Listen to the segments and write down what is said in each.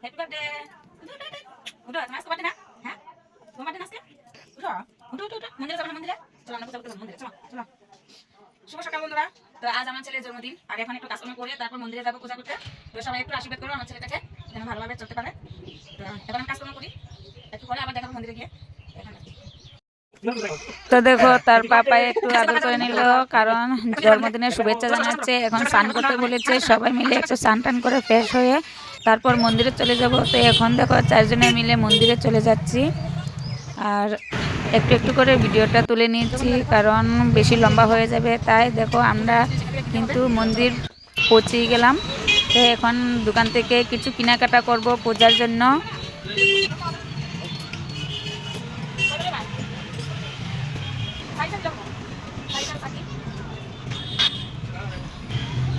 Happy birthday. উঠো, তোমার আজকে বার্থডে না? হ্যাঁ, তোমার বার্থডে না আজকে? উঠো, উঠো, উঠো, উঠো, মন্দিরে যাবো না? মন্দিরে চলো, আমরা পূজা করতে যাবো মন্দিরে, চলো চলো। শুভ সকাল বন্ধুরা। তো আজ আমার ছেলের জন্মদিন, আর এখন একটু কাজকর্ম করে তারপর মন্দিরে যাবো পূজা করতে। তো সবাই একটু আশীর্বাদ করো আমার ছেলেটাকে যেন ভালোভাবে চলতে পারে। তো এখন আমি কাজকর্ম করি, একটু পরে আবার দেখাবো মন্দিরে গিয়ে। তো দেখো তার পাপা একটু আদর করে নিল, কারণ জন্মদিনের শুভেচ্ছা জানাচ্ছে। এখন স্নান করতে বলেছে, সবাই মিলে একটু স্নান টান করে ফ্রেশ হয়ে তারপর মন্দিরে চলে যাব। তো এখন দেখো চারজনে মিলে মন্দিরে চলে যাচ্ছি, আর একটু একটু করে ভিডিওটা তুলে নিচ্ছি কারণ বেশি লম্বা হয়ে যাবে। তাই দেখো আমরা কিন্তু মন্দির পৌঁছে গেলাম। তো এখন দোকান থেকে কিছু কেনাকাটা করব পূজার জন্য।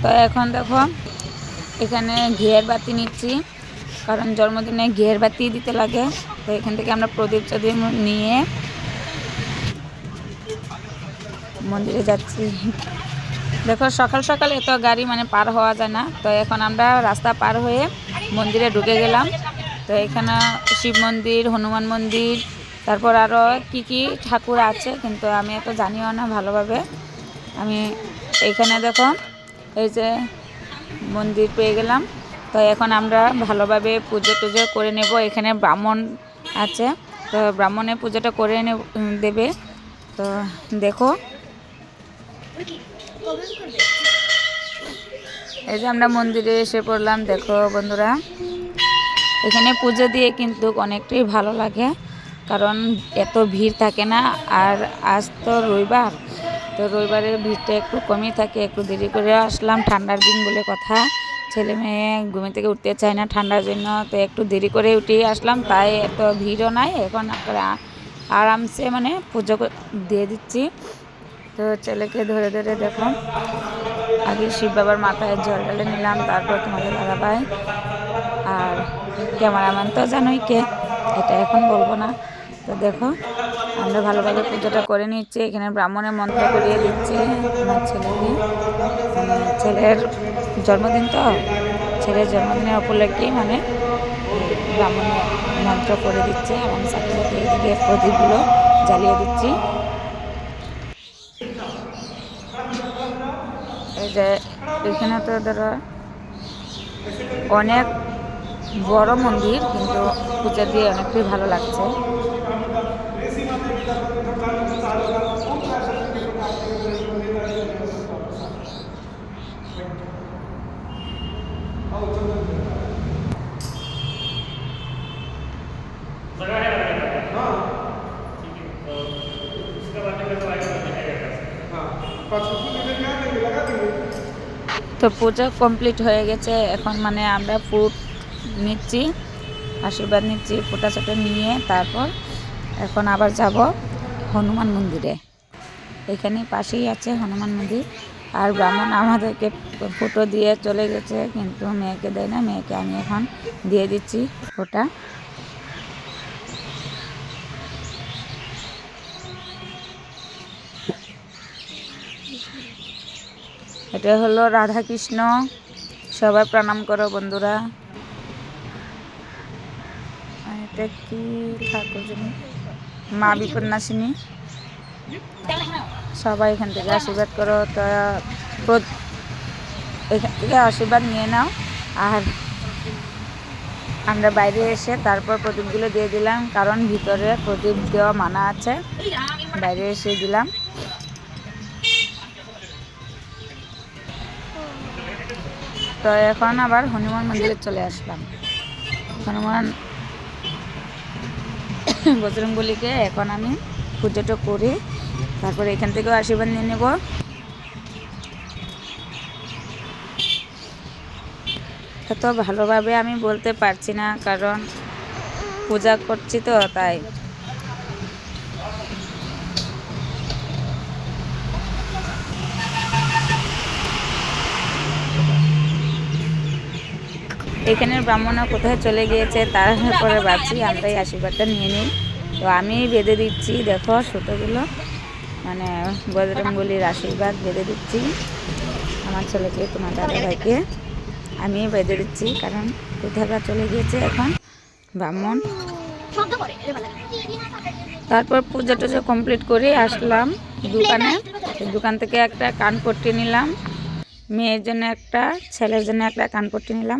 তো এখন দেখো এখানে ঘিয়ের বাতি নিচ্ছি, কারণ জন্মদিনে ঘিয়ের বাতি দিতে লাগে। তো এখান থেকে আমরা প্রদীপ নিয়ে মন্দিরে যাচ্ছি। দেখো সকাল সকাল এত গাড়ি মানে পার হওয়া যায় না। তো এখন আমরা রাস্তা পার হয়ে মন্দিরে ঢুকে গেলাম। তো এখানে শিব মন্দির, হনুমান মন্দির, তারপর আরও কি কি ঠাকুর আছে কিন্তু আমি এত জানিও না ভালোভাবে। আমি এখানে দেখো এই যে মন্দির পেয়ে গেলাম। তো এখন আমরা ভালোভাবে পুজো টুজো করে নেব। এখানে ব্রাহ্মণ আছে, তো ব্রাহ্মণের পুজোটা করে দেবে। তো দেখো এই যে আমরা মন্দিরে এসে পড়লাম। দেখো বন্ধুরা, এখানে পুজো দিয়ে কিন্তু অনেকটাই ভালো লাগে, কারণ এত ভিড় থাকে না। আর আজ তো রবিবার, তো রবিবারের ভিড়টা একটু কমই থাকে। একটু দেরি করে আসলাম, ঠান্ডার দিন বলে কথা, ছেলে মেয়ে ঘুমে থেকে উঠতে চায় না ঠান্ডার জন্য। তো একটু দেরি করে উঠেই আসলাম, তাই এত ভিড়ও নাই। এখন আরামসে মানে পুজো দিয়ে দিচ্ছি। তো ছেলেকে ধরে ধরে দেখো আগে শিব বাবার মাথায় জল ঢেলে নিলাম, তারপর তোমাদের দাদাভাই আর ক্যামেরাম্যান তো জানোই কে, এটা এখন বলবো না। তো দেখো আমরা ভালোভাবে পুজোটা করে নিচ্ছি। এখানে ব্রাহ্মণের মন্ত্র করিয়ে দিচ্ছি আমার ছেলেকে, ছেলের জন্মদিন। তো ছেলের জন্মদিনের উপলক্ষেই মানে ব্রাহ্মণের মন্ত্র করে দিচ্ছে। আর আমি সাথে সাথে এইদিকে প্রদীপগুলো জ্বালিয়ে দিচ্ছি। এই যে এখানে তো ধরো অনেক বড় মন্দির, কিন্তু পূজা দিয়ে অনেকটাই ভালো লাগছে। তো পূজা কমপ্লিট হয়ে গেছে। এখন মানে আমরা ফুট নিচ্ছি, আশীর্বাদ নিচ্ছি, ফোঁটা ছোটা নিয়ে তারপর এখন আবার যাব হনুমান মন্দিরে। এখানে পাশেই আছে হনুমান মন্দির। আর ব্রাহ্মণ আমাদেরকে ফটো দিয়ে চলে গেছে, কিন্তু মেয়েকে দেয় না। মেয়েকে আমি এখন দিয়ে দিচ্ছি ফোঁটা। এটা হলো রাধা কৃষ্ণ। সবাই প্রণাম করো বন্ধুরা। এটা কি ঠাকুর জানি, মা বিপন্নাসিনী। সবাই এখান থেকে আশীর্বাদ করো। তো এখান থেকে আশীর্বাদ নিয়ে নাও। আর আমরা বাইরে এসে তারপর প্রদীপগুলো দিয়ে দিলাম, কারণ ভিতরে প্রদীপ দেওয়া মানা আছে, বাইরে এসে দিলাম। তো এখন আবার হনুমান মন্দিরে চলে আসলাম। হনুমান বজরংবলীকে এখন আমি পুজোটা করি, তারপরে এখান থেকেও আশীর্বাদ নিয়ে নেব। এত ভালোভাবে আমি বলতে পারছি না, কারণ পূজা করছি তো তাই। এখানের ব্রাহ্মণরা কোথায় চলে গিয়েছে, তারপরে ভাবছি আমরাই আশীর্বাদটা নিয়ে নিই। তো আমি বেঁধে দিচ্ছি, দেখো সুতোগুলো মানে বজরংবলীর আশীর্বাদ বেঁধে দিচ্ছি আমার ছেলেকে, তোমার দাদা ভাইকে। আমি বেঁধে দিচ্ছি, কারণ কোথাকা চলে গিয়েছে এখন ব্রাহ্মণ। তারপর পুজো টুজো কমপ্লিট করে আসলাম দোকানে। দোকান থেকে একটা কানপট্টি নিলাম, মেয়ের জন্য একটা, ছেলের জন্য একটা কানপট্টি নিলাম।